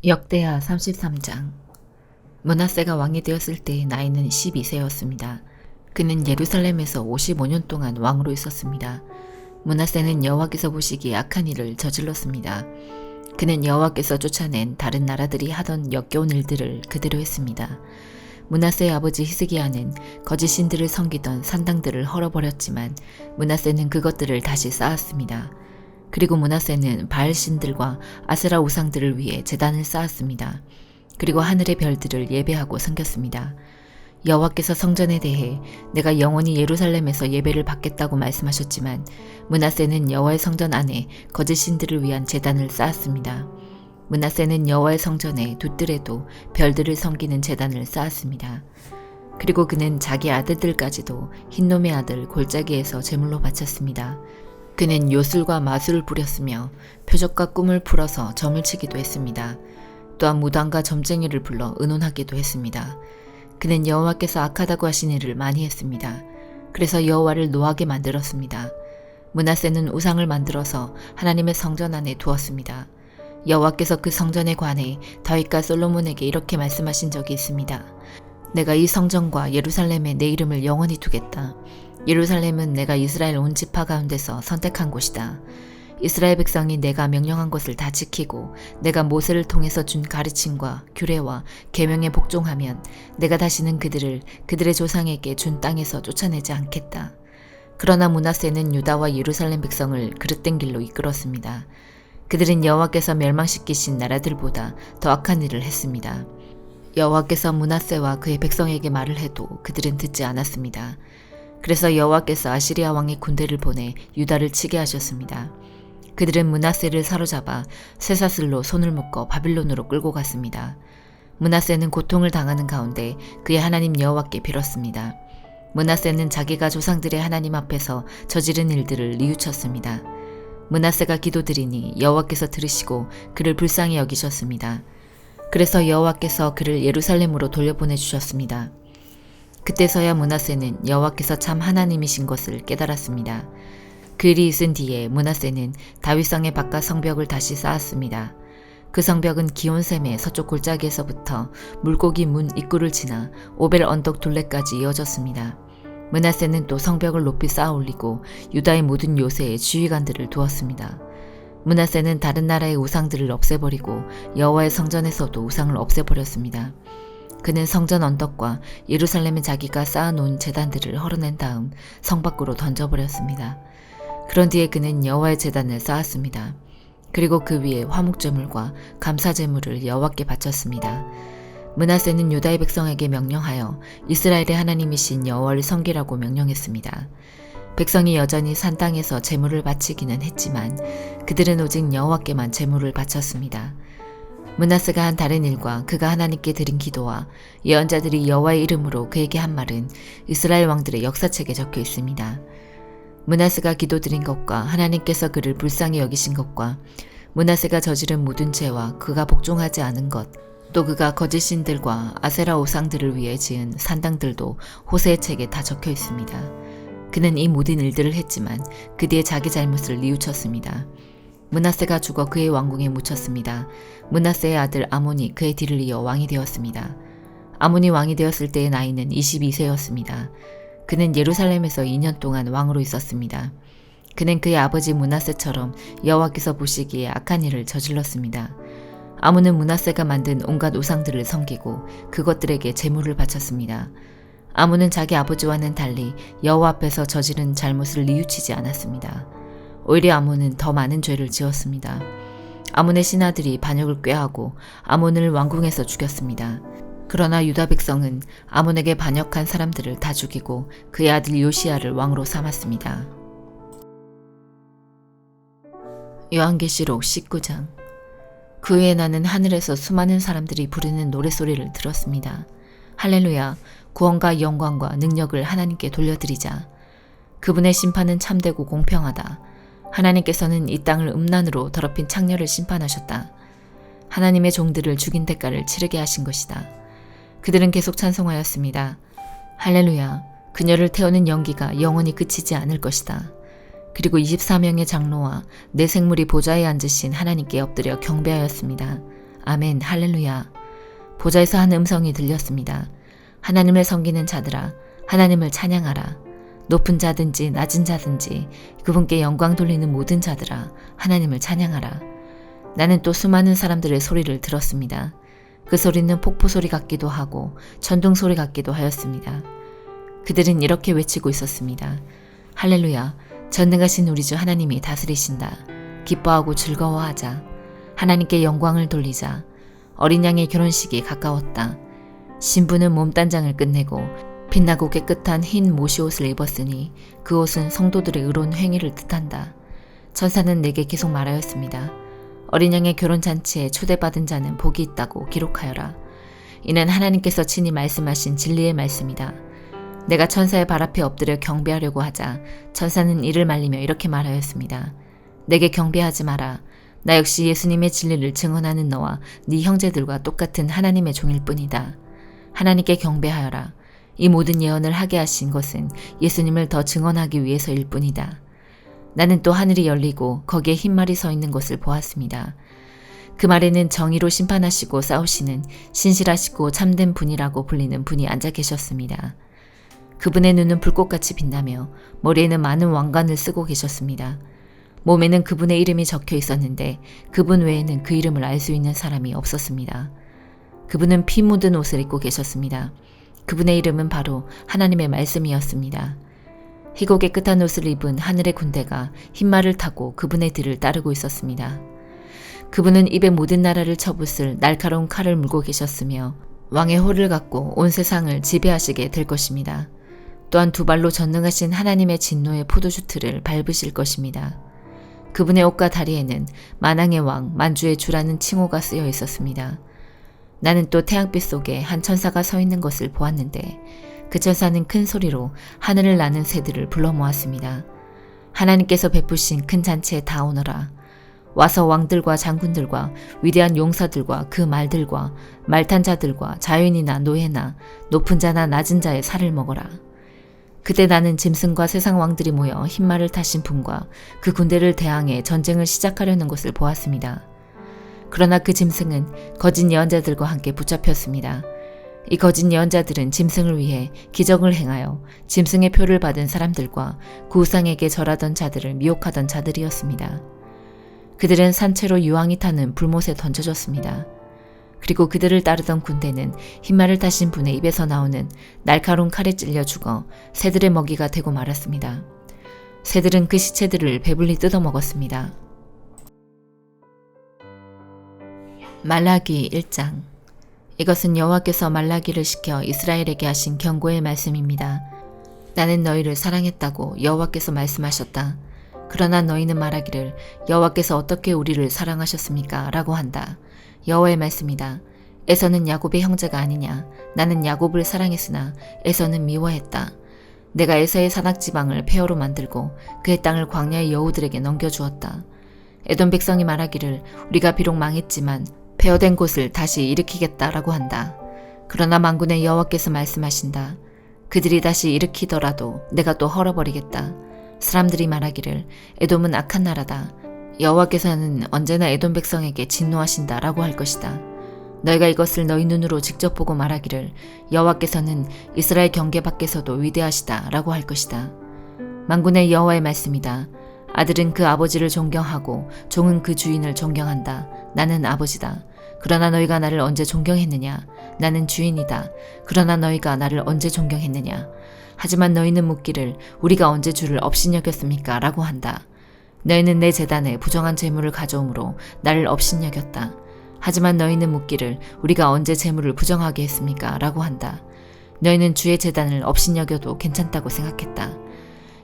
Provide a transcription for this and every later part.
역대하 33장. 므낫세가 왕이 되었을 때 나이는 12세였습니다. 그는 예루살렘에서 55년 동안 왕으로 있었습니다. 므낫세는 여호와께서 보시기에 악한 일을 저질렀습니다. 그는 여호와께서 쫓아낸 다른 나라들이 하던 역겨운 일들을 그대로 했습니다. 므낫세의 아버지 히스기야는 거짓 신들을 섬기던 산당들을 헐어버렸지만 므낫세는 그것들을 다시 쌓았습니다. 그리고 므낫세는 바알 신들과 아세라 우상들을 위해 제단을 쌓았습니다. 그리고 하늘의 별들을 예배하고 섬겼습니다. 여호와께서 성전에 대해 내가 영원히 예루살렘에서 예배를 받겠다고 말씀하셨지만 므낫세는 여호와의 성전 안에 거짓 신들을 위한 제단을 쌓았습니다. 므낫세는 여호와의 성전의 돛들에도 별들을 섬기는 제단을 쌓았습니다. 그리고 그는 자기 아들들까지도 흰놈의 아들 골짜기에서 제물로 바쳤습니다. 그는 요술과 마술을 부렸으며 표적과 꿈을 풀어서 점을 치기도 했습니다. 또한 무당과 점쟁이를 불러 의논하기도 했습니다. 그는 여호와께서 악하다고 하신 일을 많이 했습니다. 그래서 여호와를 노하게 만들었습니다. 므낫세는 우상을 만들어서 하나님의 성전 안에 두었습니다. 여호와께서 그 성전에 관해 다윗과 솔로몬에게 이렇게 말씀하신 적이 있습니다. 내가 이 성전과 예루살렘에 내 이름을 영원히 두겠다. 예루살렘은 내가 이스라엘 온 지파 가운데서 선택한 곳이다. 이스라엘 백성이 내가 명령한 것을 다 지키고 내가 모세를 통해서 준 가르침과 규례와 계명에 복종하면 내가 다시는 그들을 그들의 조상에게 준 땅에서 쫓아내지 않겠다. 그러나 므낫세는 유다와 예루살렘 백성을 그릇된 길로 이끌었습니다. 그들은 여호와께서 멸망시키신 나라들보다 더 악한 일을 했습니다. 여호와께서 므낫세와 그의 백성에게 말을 해도 그들은 듣지 않았습니다. 그래서 여호와께서 아시리아 왕의 군대를 보내 유다를 치게 하셨습니다. 그들은 므낫세를 사로잡아 쇠사슬로 손을 묶어 바빌론으로 끌고 갔습니다. 므낫세는 고통을 당하는 가운데 그의 하나님 여호와께 빌었습니다. 므낫세는 자기가 조상들의 하나님 앞에서 저지른 일들을 뉘우쳤습니다. 므낫세가 기도드리니 여호와께서 들으시고 그를 불쌍히 여기셨습니다. 그래서 여호와께서 그를 예루살렘으로 돌려보내 주셨습니다. 그때서야 므낫세는 여호와께서 참 하나님이신 것을 깨달았습니다. 그 일이 있은 뒤에 므낫세는 다윗성의 바깥 성벽을 다시 쌓았습니다. 그 성벽은 기온샘의 서쪽 골짜기에서부터 물고기 문 입구를 지나 오벨 언덕 둘레까지 이어졌습니다. 므낫세는 또 성벽을 높이 쌓아 올리고 유다의 모든 요새에 지휘관들을 두었습니다. 므낫세는 다른 나라의 우상들을 없애버리고 여호와의 성전에서도 우상을 없애버렸습니다. 그는 성전 언덕과 예루살렘에 자기가 쌓아놓은 제단들을 헐어낸 다음 성 밖으로 던져버렸습니다. 그런 뒤에 그는 여호와의 제단을 쌓았습니다. 그리고 그 위에 화목제물과 감사제물을 여호와께 바쳤습니다. 므낫세는 유다의 백성에게 명령하여 이스라엘의 하나님이신 여호와를 섬기라고 명령했습니다. 백성이 여전히 산 땅에서 제물을 바치기는 했지만 그들은 오직 여호와께만 제물을 바쳤습니다. 므낫세가 한 다른 일과 그가 하나님께 드린 기도와 예언자들이 여호와의 이름으로 그에게 한 말은 이스라엘 왕들의 역사책에 적혀 있습니다. 므낫세가 기도드린 것과 하나님께서 그를 불쌍히 여기신 것과 므낫세가 저지른 모든 죄와 그가 복종하지 않은 것, 또 그가 거짓 신들과 아세라 우상들을 위해 지은 산당들도 호세의 책에 다 적혀 있습니다. 그는 이 모든 일들을 했지만 그 뒤에 자기 잘못을 뉘우쳤습니다. 므낫세가 죽어 그의 왕궁에 묻혔습니다. 므낫세의 아들 아몬이 그의 뒤를 이어 왕이 되었습니다. 아몬이 왕이 되었을 때의 나이는 22세였습니다. 그는 예루살렘에서 2년 동안 왕으로 있었습니다. 그는 그의 아버지 므낫세처럼 여호와께서 보시기에 악한 일을 저질렀습니다. 아몬은 므낫세가 만든 온갖 우상들을 섬기고 그것들에게 제물을 바쳤습니다. 아몬은 자기 아버지와는 달리 여호와 앞에서 저지른 잘못을 뉘우치지 않았습니다. 오히려 아몬은 더 많은 죄를 지었습니다. 아몬의 신하들이 반역을 꾀하고 아몬을 왕궁에서 죽였습니다. 그러나 유다 백성은 아몬에게 반역한 사람들을 다 죽이고 그의 아들 요시야를 왕으로 삼았습니다. 요한계시록 19장. 그 후에 나는 하늘에서 수많은 사람들이 부르는 노랫소리를 들었습니다. 할렐루야, 구원과 영광과 능력을 하나님께 돌려드리자. 그분의 심판은 참되고 공평하다. 하나님께서는 이 땅을 음란으로 더럽힌 창녀를 심판하셨다. 하나님의 종들을 죽인 대가를 치르게 하신 것이다. 그들은 계속 찬송하였습니다. 할렐루야, 그녀를 태우는 연기가 영원히 그치지 않을 것이다. 그리고 24명의 장로와 네 생물이 보좌에 앉으신 하나님께 엎드려 경배하였습니다. 아멘, 할렐루야. 보좌에서 한 음성이 들렸습니다. 하나님을 섬기는 자들아, 하나님을 찬양하라. 높은 자든지 낮은 자든지 그분께 영광 돌리는 모든 자들아, 하나님을 찬양하라. 나는 또 수많은 사람들의 소리를 들었습니다. 그 소리는 폭포 소리 같기도 하고 천둥 소리 같기도 하였습니다. 그들은 이렇게 외치고 있었습니다. 할렐루야, 전능하신 우리 주 하나님이 다스리신다. 기뻐하고 즐거워하자. 하나님께 영광을 돌리자. 어린 양의 결혼식이 가까웠다. 신부는 몸단장을 끝내고 빛나고 깨끗한 흰 모시옷을 입었으니 그 옷은 성도들의 의로운 행위를 뜻한다. 천사는 내게 계속 말하였습니다. 어린 양의 결혼잔치에 초대받은 자는 복이 있다고 기록하여라. 이는 하나님께서 친히 말씀하신 진리의 말씀이다. 내가 천사의 발 앞에 엎드려 경배하려고 하자 천사는 이를 말리며 이렇게 말하였습니다. 내게 경배하지 마라. 나 역시 예수님의 진리를 증언하는 너와 네 형제들과 똑같은 하나님의 종일 뿐이다. 하나님께 경배하여라. 이 모든 예언을 하게 하신 것은 예수님을 더 증언하기 위해서일 뿐이다. 나는 또 하늘이 열리고 거기에 흰 말이 서 있는 것을 보았습니다. 그 말에는 정의로 심판하시고 싸우시는 신실하시고 참된 분이라고 불리는 분이 앉아 계셨습니다. 그분의 눈은 불꽃같이 빛나며 머리에는 많은 왕관을 쓰고 계셨습니다. 몸에는 그분의 이름이 적혀 있었는데 그분 외에는 그 이름을 알 수 있는 사람이 없었습니다. 그분은 피 묻은 옷을 입고 계셨습니다. 그분의 이름은 바로 하나님의 말씀이었습니다. 희고 깨끗한 옷을 입은 하늘의 군대가 흰말을 타고 그분의 뒤를 따르고 있었습니다. 그분은 입에 모든 나라를 쳐붓을 날카로운 칼을 물고 계셨으며 왕의 호를 갖고 온 세상을 지배하시게 될 것입니다. 또한 두 발로 전능하신 하나님의 진노의 포도주틀을 밟으실 것입니다. 그분의 옷과 다리에는 만왕의 왕 만주의 주라는 칭호가 쓰여 있었습니다. 나는 또 태양빛 속에 한 천사가 서 있는 것을 보았는데 그 천사는 큰 소리로 하늘을 나는 새들을 불러 모았습니다. 하나님께서 베푸신 큰 잔치에 다 오너라. 와서 왕들과 장군들과 위대한 용사들과 그 말들과 말탄 자들과 자유인이나 노예나 높은 자나 낮은 자의 살을 먹어라. 그때 나는 짐승과 세상 왕들이 모여 흰말을 타신 분과 그 군대를 대항해 전쟁을 시작하려는 것을 보았습니다. 그러나 그 짐승은 거짓 예언자들과 함께 붙잡혔습니다. 이 거짓 예언자들은 짐승을 위해 기적을 행하여 짐승의 표를 받은 사람들과 그 우상에게 절하던 자들을 미혹하던 자들이었습니다. 그들은 산채로 유황이 타는 불못에 던져졌습니다. 그리고 그들을 따르던 군대는 흰말을 타신 분의 입에서 나오는 날카로운 칼에 찔려 죽어 새들의 먹이가 되고 말았습니다. 새들은 그 시체들을 배불리 뜯어먹었습니다. 말라기 1장. 이것은 여호와께서 말라기를 시켜 이스라엘에게 하신 경고의 말씀입니다. 나는 너희를 사랑했다고 여호와께서 말씀하셨다. 그러나 너희는 말하기를 여호와께서 어떻게 우리를 사랑하셨습니까? 라고 한다. 여호와의 말씀이다. 에서는 야곱의 형제가 아니냐. 나는 야곱을 사랑했으나 에서는 미워했다. 내가 에서의 산악지방을 폐허로 만들고 그의 땅을 광야의 여우들에게 넘겨주었다. 에돔 백성이 말하기를 우리가 비록 망했지만 폐허된 곳을 다시 일으키겠다라고 한다. 그러나 만군의 여호와께서 말씀하신다. 그들이 다시 일으키더라도 내가 또 헐어버리겠다. 사람들이 말하기를 에돔은 악한 나라다. 여호와께서는 언제나 에돔 백성에게 진노하신다 라고 할 것이다. 너희가 이것을 너희 눈으로 직접 보고 말하기를 여호와께서는 이스라엘 경계 밖에서도 위대하시다 라고 할 것이다. 만군의 여호와의 말씀이다. 아들은 그 아버지를 존경하고 종은 그 주인을 존경한다. 나는 아버지다. 그러나 너희가 나를 언제 존경했느냐? 나는 주인이다. 그러나 너희가 나를 언제 존경했느냐? 하지만 너희는 묻기를 우리가 언제 주를 업신여겼습니까? 라고 한다. 너희는 내 제단에 부정한 재물을 가져오므로 나를 업신여겼다. 하지만 너희는 묻기를 우리가 언제 재물을 부정하게 했습니까? 라고 한다. 너희는 주의 제단을 업신여겨도 괜찮다고 생각했다.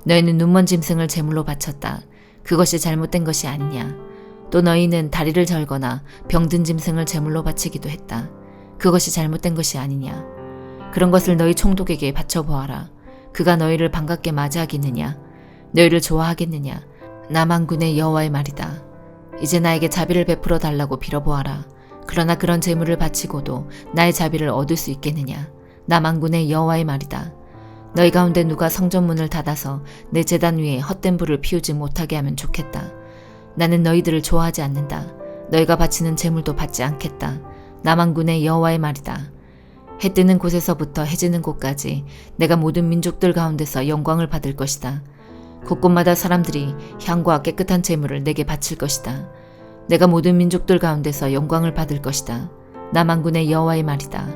너희는 눈먼 짐승을 제물로 바쳤다. 그것이 잘못된 것이 아니냐. 또 너희는 다리를 절거나 병든 짐승을 제물로 바치기도 했다. 그것이 잘못된 것이 아니냐. 그런 것을 너희 총독에게 바쳐보아라. 그가 너희를 반갑게 맞이하겠느냐. 너희를 좋아하겠느냐. 남한군의 여호와의 말이다. 이제 나에게 자비를 베풀어 달라고 빌어보아라. 그러나 그런 재물을 바치고도 나의 자비를 얻을 수 있겠느냐. 남한군의 여호와의 말이다. 너희 가운데 누가 성전문을 닫아서 내 제단 위에 헛된 불을 피우지 못하게 하면 좋겠다. 나는 너희들을 좋아하지 않는다. 너희가 바치는 제물도 받지 않겠다. 남한군의 여호와의 말이다. 해 뜨는 곳에서부터 해 지는 곳까지 내가 모든 민족들 가운데서 영광을 받을 것이다. 곳곳마다 사람들이 향과 깨끗한 제물을 내게 바칠 것이다. 내가 모든 민족들 가운데서 영광을 받을 것이다. 남한군의 여호와의 말이다.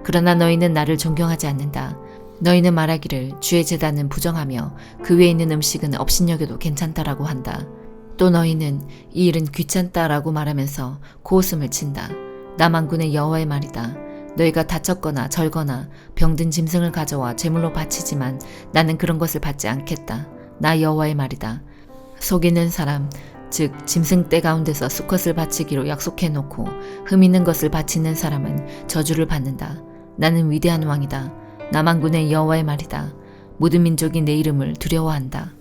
그러나 너희는 나를 존경하지 않는다. 너희는 말하기를 주의 제단은 부정하며 그 외에 있는 음식은 업신여겨도 괜찮다라고 한다. 또 너희는 이 일은 귀찮다라고 말하면서 고웃음을 친다. 남한군의 여호와의 말이다. 너희가 다쳤거나 절거나 병든 짐승을 가져와 제물로 바치지만 나는 그런 것을 받지 않겠다. 나 여호와의 말이다. 속이는 사람, 즉 짐승 떼 가운데서 수컷을 바치기로 약속해놓고 흠 있는 것을 바치는 사람은 저주를 받는다. 나는 위대한 왕이다. 남한군의 여호와의 말이다. 모든 민족이 내 이름을 두려워한다.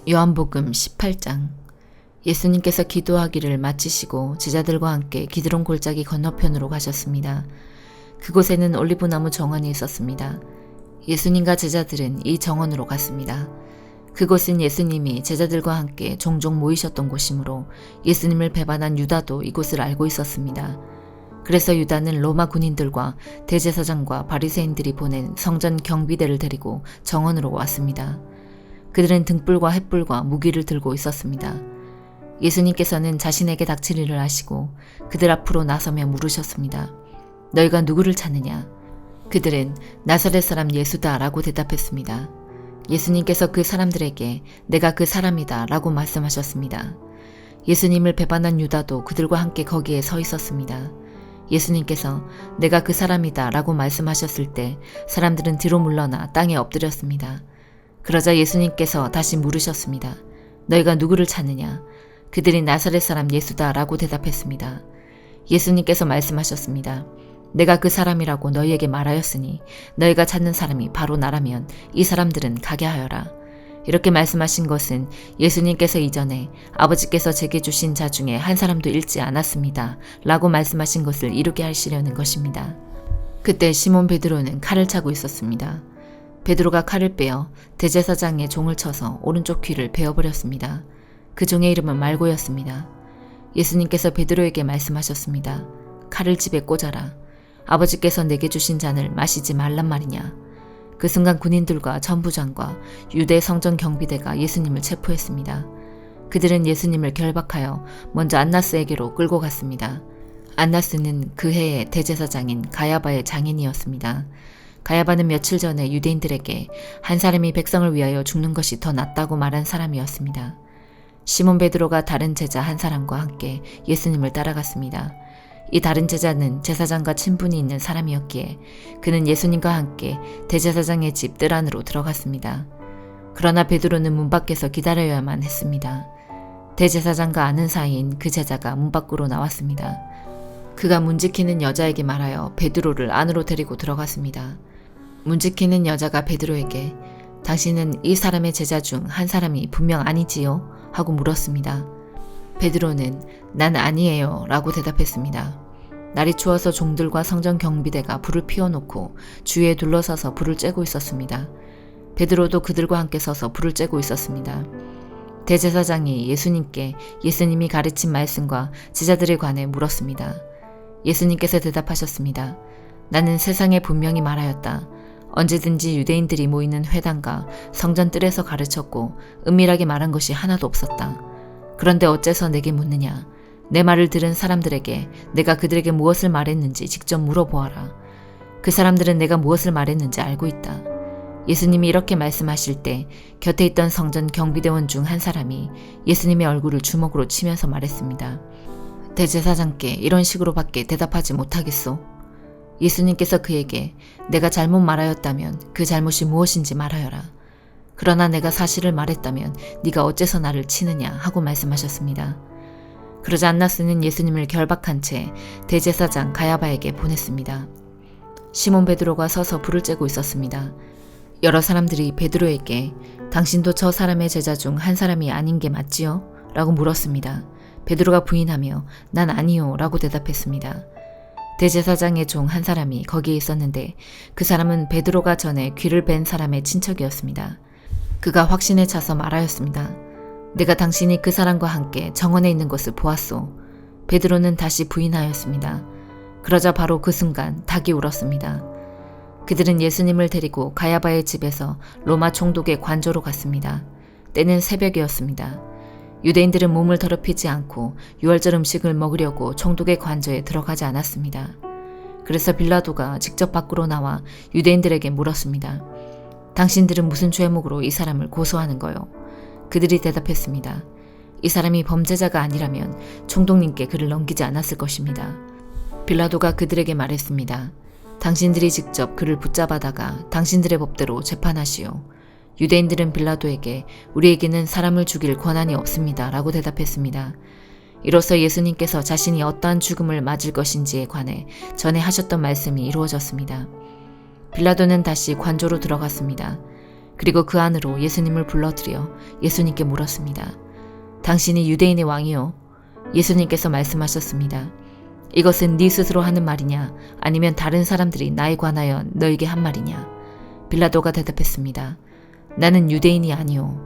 요한복음 18장. 예수님께서 기도하기를 마치시고 제자들과 함께 기드론 골짜기 건너편으로 가셨습니다. 그곳에는 올리브나무 정원이 있었습니다. 예수님과 제자들은 이 정원으로 갔습니다. 그곳은 예수님이 제자들과 함께 종종 모이셨던 곳이므로 예수님을 배반한 유다도 이곳을 알고 있었습니다. 그래서 유다는 로마 군인들과 대제사장과 바리새인들이 보낸 성전 경비대를 데리고 정원으로 왔습니다. 그들은 등불과 횃불과 무기를 들고 있었습니다. 예수님께서는 자신에게 닥칠 일을 아시고 그들 앞으로 나서며 물으셨습니다. 너희가 누구를 찾느냐? 그들은 나사렛 사람 예수다 라고 대답했습니다. 예수님께서 그 사람들에게 내가 그 사람이다 라고 말씀하셨습니다. 예수님을 배반한 유다도 그들과 함께 거기에 서 있었습니다. 예수님께서 내가 그 사람이다 라고 말씀하셨을 때 사람들은 뒤로 물러나 땅에 엎드렸습니다. 그러자 예수님께서 다시 물으셨습니다. 너희가 누구를 찾느냐? 그들이 나사렛 사람 예수다 라고 대답했습니다. 예수님께서 말씀하셨습니다. 내가 그 사람이라고 너희에게 말하였으니 너희가 찾는 사람이 바로 나라면 이 사람들은 가게 하여라. 이렇게 말씀하신 것은 예수님께서 이전에 아버지께서 제게 주신 자 중에 한 사람도 잃지 않았습니다 라고 말씀하신 것을 이루게 하시려는 것입니다. 그때 시몬 베드로는 칼을 차고 있었습니다. 베드로가 칼을 빼어 대제사장의 종을 쳐서 오른쪽 귀를 베어버렸습니다. 그 종의 이름은 말고였습니다. 예수님께서 베드로에게 말씀하셨습니다. 칼을 집에 꽂아라. 아버지께서 내게 주신 잔을 마시지 말란 말이냐. 그 순간 군인들과 천부장과 유대 성전 경비대가 예수님을 체포했습니다. 그들은 예수님을 결박하여 먼저 안나스에게로 끌고 갔습니다. 안나스는 그 해의 대제사장인 가야바의 장인이었습니다. 가야바는 며칠 전에 유대인들에게 한 사람이 백성을 위하여 죽는 것이 더 낫다고 말한 사람이었습니다. 시몬 베드로가 다른 제자 한 사람과 함께 예수님을 따라갔습니다. 이 다른 제자는 제사장과 친분이 있는 사람이었기에 그는 예수님과 함께 대제사장의 집 뜰 안으로 들어갔습니다. 그러나 베드로는 문 밖에서 기다려야만 했습니다. 대제사장과 아는 사이인 그 제자가 문 밖으로 나왔습니다. 그가 문 지키는 여자에게 말하여 베드로를 안으로 데리고 들어갔습니다. 문 지키는 여자가 베드로에게 당신은 이 사람의 제자 중 한 사람이 분명 아니지요? 하고 물었습니다. 베드로는 난 아니에요 라고 대답했습니다. 날이 추워서 종들과 성전 경비대가 불을 피워놓고 주위에 둘러서서 불을 쬐고 있었습니다. 베드로도 그들과 함께 서서 불을 쬐고 있었습니다. 대제사장이 예수님께 예수님이 가르친 말씀과 제자들에 관해 물었습니다. 예수님께서 대답하셨습니다. 나는 세상에 분명히 말하였다. 언제든지 유대인들이 모이는 회당과 성전 뜰에서 가르쳤고 은밀하게 말한 것이 하나도 없었다. 그런데 어째서 내게 묻느냐? 내 말을 들은 사람들에게 내가 그들에게 무엇을 말했는지 직접 물어보아라. 그 사람들은 내가 무엇을 말했는지 알고 있다. 예수님이 이렇게 말씀하실 때 곁에 있던 성전 경비대원 중 한 사람이 예수님의 얼굴을 주먹으로 치면서 말했습니다. 대제사장께 이런 식으로밖에 대답하지 못하겠소? 예수님께서 그에게 내가 잘못 말하였다면 그 잘못이 무엇인지 말하여라. 그러나 내가 사실을 말했다면 네가 어째서 나를 치느냐 하고 말씀하셨습니다. 그러자 안나스는 예수님을 결박한 채 대제사장 가야바에게 보냈습니다. 시몬 베드로가 서서 불을 쬐고 있었습니다. 여러 사람들이 베드로에게 당신도 저 사람의 제자 중 한 사람이 아닌 게 맞지요? 라고 물었습니다. 베드로가 부인하며 난 아니요 라고 대답했습니다. 대제사장의 종 한 사람이 거기에 있었는데 그 사람은 베드로가 전에 귀를 벤 사람의 친척이었습니다. 그가 확신에 차서 말하였습니다. 내가 당신이 그 사람과 함께 정원에 있는 것을 보았소. 베드로는 다시 부인하였습니다. 그러자 바로 그 순간 닭이 울었습니다. 그들은 예수님을 데리고 가야바의 집에서 로마 총독의 관저로 갔습니다. 때는 새벽이었습니다. 유대인들은 몸을 더럽히지 않고 유월절 음식을 먹으려고 총독의 관저에 들어가지 않았습니다. 그래서 빌라도가 직접 밖으로 나와 유대인들에게 물었습니다. 당신들은 무슨 죄목으로 이 사람을 고소하는 거요? 그들이 대답했습니다. 이 사람이 범죄자가 아니라면 총독님께 그를 넘기지 않았을 것입니다. 빌라도가 그들에게 말했습니다. 당신들이 직접 그를 붙잡아다가 당신들의 법대로 재판하시오. 유대인들은 빌라도에게 우리에게는 사람을 죽일 권한이 없습니다. 라고 대답했습니다. 이로써 예수님께서 자신이 어떠한 죽음을 맞을 것인지에 관해 전에 하셨던 말씀이 이루어졌습니다. 빌라도는 다시 관저로 들어갔습니다. 그리고 그 안으로 예수님을 불러들여 예수님께 물었습니다. 당신이 유대인의 왕이요? 예수님께서 말씀하셨습니다. 이것은 네 스스로 하는 말이냐 아니면 다른 사람들이 나에 관하여 너에게 한 말이냐? 빌라도가 대답했습니다. 나는 유대인이 아니오.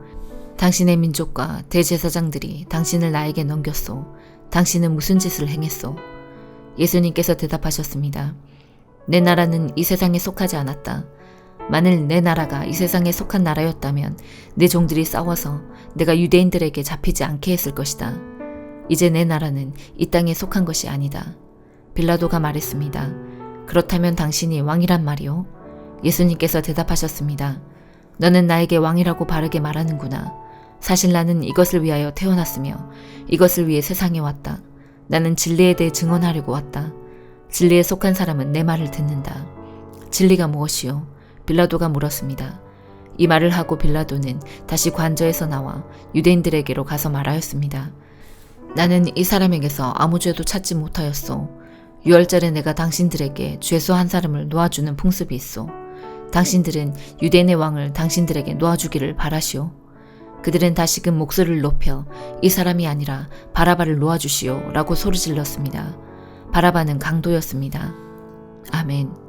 당신의 민족과 대제사장들이 당신을 나에게 넘겼소. 당신은 무슨 짓을 행했소? 예수님께서 대답하셨습니다. 내 나라는 이 세상에 속하지 않았다. 만일 내 나라가 이 세상에 속한 나라였다면 내 종들이 싸워서 내가 유대인들에게 잡히지 않게 했을 것이다. 이제 내 나라는 이 땅에 속한 것이 아니다. 빌라도가 말했습니다. 그렇다면 당신이 왕이란 말이오? 예수님께서 대답하셨습니다. 너는 나에게 왕이라고 바르게 말하는구나. 사실 나는 이것을 위하여 태어났으며 이것을 위해 세상에 왔다. 나는 진리에 대해 증언하려고 왔다. 진리에 속한 사람은 내 말을 듣는다. 진리가 무엇이오? 빌라도가 물었습니다. 이 말을 하고 빌라도는 다시 관저에서 나와 유대인들에게로 가서 말하였습니다. 나는 이 사람에게서 아무 죄도 찾지 못하였소. 유월절에 내가 당신들에게 죄수 한 사람을 놓아주는 풍습이 있소. 당신들은 유대인의 왕을 당신들에게 놓아주기를 바라시오. 그들은 다시금 목소리를 높여 이 사람이 아니라 바라바를 놓아주시오 라고 소리질렀습니다. 바라바는 강도였습니다. 아멘.